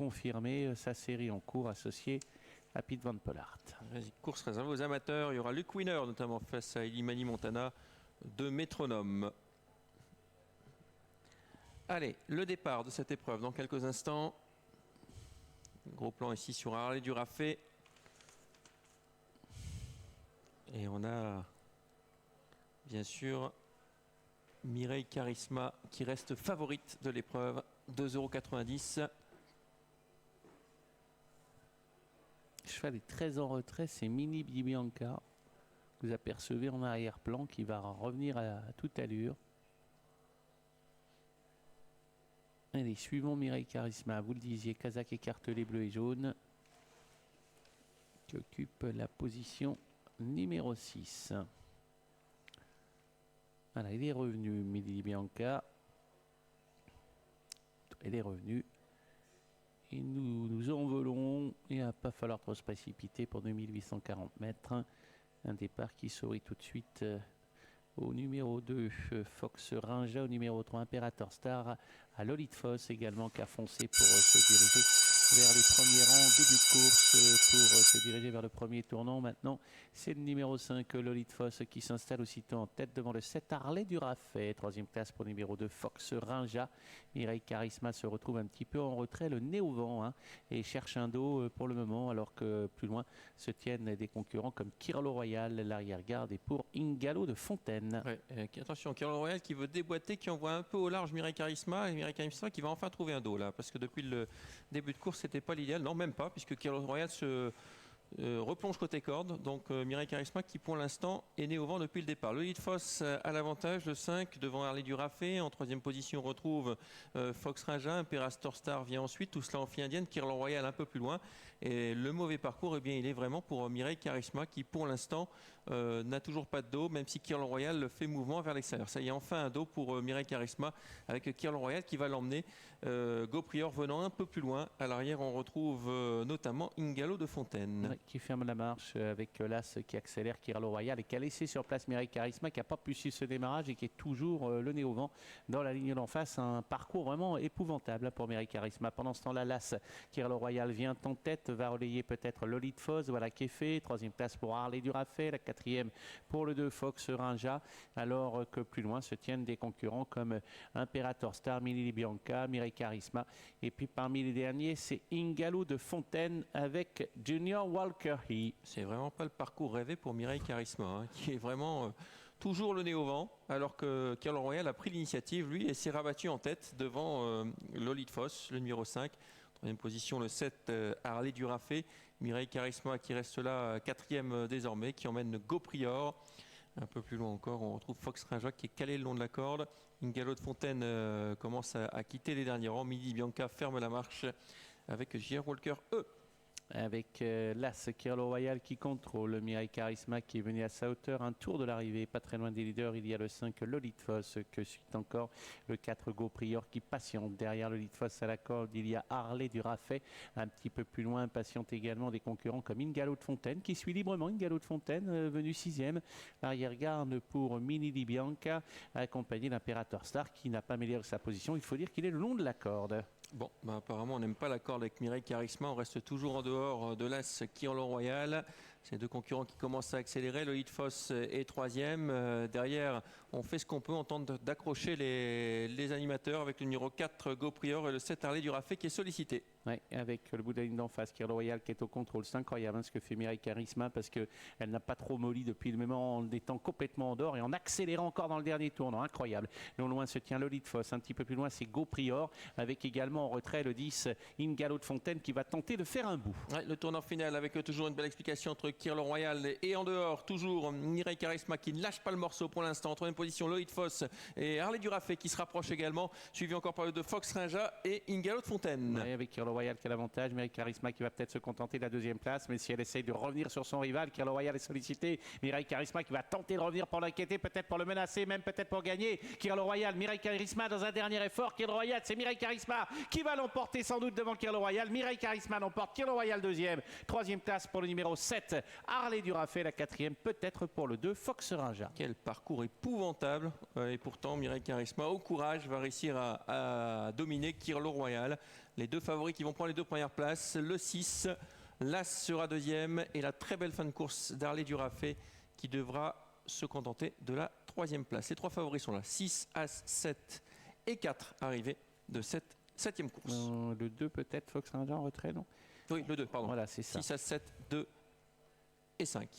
confirmer sa série en cours associée à Pete Van Pollard. Course réservée aux amateurs. Il y aura Luke Winner notamment face à Illimani Montana de Métronome. Allez, le départ de cette épreuve dans quelques instants. Gros plan ici sur Harley du Raffet. Et on a bien sûr Mireille Charisma qui reste favorite de l'épreuve, 2,90 €. Cheval est très en retrait, c'est Mini Bianca. Vous apercevez en arrière-plan qui va revenir à toute allure. Allez, suivons Mireille Charisma. Vous le disiez, Kazakh écartelé bleu et jaune qui occupe la position numéro 6. Voilà, il est revenu, Mini Bianca. Il est revenu. Et nous envolons. Il ne va pas falloir trop se précipiter pour 2840 mètres. Un départ qui sourit tout de suite au numéro 2, Fox Rinja, au numéro 3, Imperator Star, à Lolith Foss également qui a foncé pour se diriger vers les premiers rangs, début de course pour se diriger vers le premier tournant. Maintenant, c'est le numéro 5, Lolith Foss, qui s'installe aussitôt en tête devant le 7, Harley du Raffet. Troisième place pour le numéro 2, Fox Rinja. Mireille Charisma se retrouve un petit peu en retrait, le nez au vent, et cherche un dos pour le moment, alors que plus loin se tiennent des concurrents comme Kirlo Royal, l'arrière-garde, et pour Ingalo de Fontaine. Ouais, attention, Kirlo Royal qui veut déboîter, qui envoie un peu au large Mireille Charisma, et Mireille Charisma qui va enfin trouver un dos là, parce que depuis le début de course c'était pas l'idéal, non même pas, puisque Kirlo Royal se replonge côté corde, donc Mireille Charisma qui pour l'instant est né au vent depuis le départ. Le Lead Foss à l'avantage, le 5 devant Harley du Raffet. En troisième position on retrouve Fox Raja, Imperator Star vient ensuite, tout cela en fille indienne, Kirlo Royal un peu plus loin. Et le mauvais parcours, eh bien, il est vraiment pour Mireille Charisma qui pour l'instant n'a toujours pas de dos, même si Kirlo Royal fait mouvement vers l'extérieur. Ça y est, enfin un dos pour Mireille Charisma avec Kirlo Royal qui va l'emmener. Go Prior venant un peu plus loin. À l'arrière on retrouve notamment Ingalo de Fontaine. Ouais, qui ferme la marche avec l'As qui accélère Kirlo Royal et qui a laissé sur place Mireille Charisma, qui n'a pas pu suivre ce démarrage et qui est toujours le nez au vent dans la ligne d'en face. Un parcours vraiment épouvantable pour Mireille Charisma. Pendant ce temps-là, l'As Kirlo Royal vient en tête, va relayer peut-être Lolith Foss, voilà qui est fait. Troisième place pour Harley du Raffet, la quatrième pour le 2 Fox Rinja, alors que plus loin se tiennent des concurrents comme Imperator Star, Mini Bianca, Mireille Charisma. Et puis parmi les derniers, c'est Ingalo de Fontaine avec Junior Walker. C'est vraiment pas le parcours rêvé pour Mireille Charisma, qui est vraiment toujours le nez au vent, alors que Kirlo Royal a pris l'initiative, lui, et s'est rabattu en tête devant Lolith Foss, le numéro 5. Troisième position, le 7, Harley du Raffet. Mireille Charisma qui reste là, quatrième désormais, qui emmène Go Prior. Un peu plus loin encore, on retrouve Fox Rinja qui est calé le long de la corde. Ingalo de Fontaine commence à quitter les derniers rangs. Mini Bianca ferme la marche avec J.R. Walker avec l'As Kirlo Royal qui contrôle Mireille Charisma qui est venu à sa hauteur. Un tour de l'arrivée, pas très loin des leaders. Il y a le 5 Lolith Foss que suit encore le 4 Go Prior qui patiente. Derrière Lolith Foss à la corde, il y a Harley du Raffet. Un petit peu plus loin, patiente également des concurrents comme Ingalo de Fontaine qui suit librement. Ingalo de Fontaine venu 6e. L'arrière-garde pour Mini Bianca accompagné d'Imperator Star qui n'a pas amélioré sa position. Il faut dire qu'il est le long de la corde. Bon, apparemment on n'aime pas la corde avec Mireille Charisma, on reste toujours en dehors de l'As Kirlo Royal. C'est deux concurrents qui commencent à accélérer. Le Lolith Foss est troisième. Derrière, on fait ce qu'on peut, on tente d'accrocher les animateurs avec le numéro 4 Go Prior et le 7 Harley du Raffet qui est sollicité. Oui, avec le bout de la ligne d'en face, Kirlo Royal qui est au contrôle. C'est incroyable ce que fait Mireille Charisma parce qu'elle n'a pas trop molli depuis le moment en étant complètement en dehors et en accélérant encore dans le dernier tournant. Incroyable. Non loin se tient Lolith Foss. Un petit peu plus loin, c'est Go Prior avec également en retrait le 10 Ingalo de Fontaine qui va tenter de faire un bout. Ouais, le tournant final avec toujours une belle explication entre Kirlo Royal et en dehors, toujours Mireille Charisma qui ne lâche pas le morceau pour l'instant. En troisième position, Lolith Foss et Harley du Raffet qui se rapprochent également, suivi encore par le de Fox Rinja et Ingalo de Fontaine. Ouais, avec Kirlo Royal qui a l'avantage, Mireille Charisma qui va peut-être se contenter de la deuxième place, mais si elle essaye de revenir sur son rival, Kirlo Royal est sollicité. Mireille Charisma qui va tenter de revenir pour l'inquiéter, peut-être pour le menacer, même peut-être pour gagner. Kirlo Royal, Mireille Charisma dans un dernier effort. Kirlo Royal, c'est Mireille Charisma qui va l'emporter sans doute devant Kirlo Royal. Mireille Charisma l'emporte, Kirlo Royal deuxième. Troisième place pour le numéro 7, Harley du Raffet, la quatrième peut-être pour le 2, Fox Rinja. Quel parcours épouvantable et pourtant Mireille Charisma au courage va réussir à dominer Kirlo Royal Les deux favoris qui vont prendre les deux premières places. Le 6, l'As sera deuxième. Et la très belle fin de course d'Harley Durafé qui devra se contenter de la troisième place. Les trois favoris sont là. 6, As, 7 et 4 arrivés de cette septième course. Le 2 peut-être, Fox Ranger en retrait, non? Oui, le 2, pardon. Voilà, c'est ça. 6, As, 7, 2 et 5.